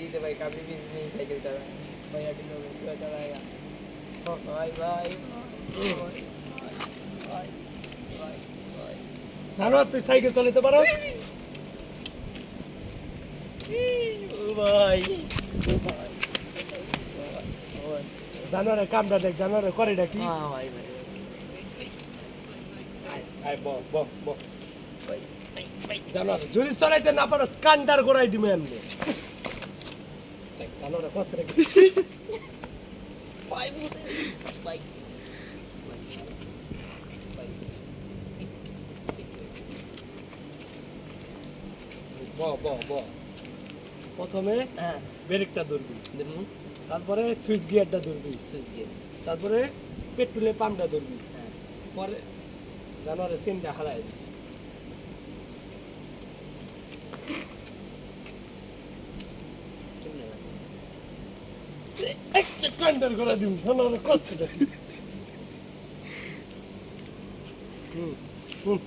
দিতে ভাই কাবলি বীজ নেই সাইকেল চালায় ভাই আগে লোক চালায় ভাই ভাই জানো তুই সাইকেল চালাতে পারো ভাই জানোয়ারের কামটা দেখ জানোয়ারের করেটা কি হ্যাঁ ভাই ভাই আয় ব ব ব জানোয়ার যদি চলাইতে না পারো স্কান্ডার করাই দিবে এমনি দেখ জানোয়ারের কসরে কি ভাই ভাই ব ব ব প্রথমে হ্যাঁ ব্রেকটা ধরবি দেখুন তারপরে সুইচ গিয়ারটা ধরবি সুইচ গিয়ে তারপরে পেট্রোলের পাম্পটা ধরবি হ্যাঁ পরে জানোয়ারের চেনটা হালাই দিস কেমনে ভাই একটা স্কান্ডার করে দিম জানোয়ারের কসরে হুম হুম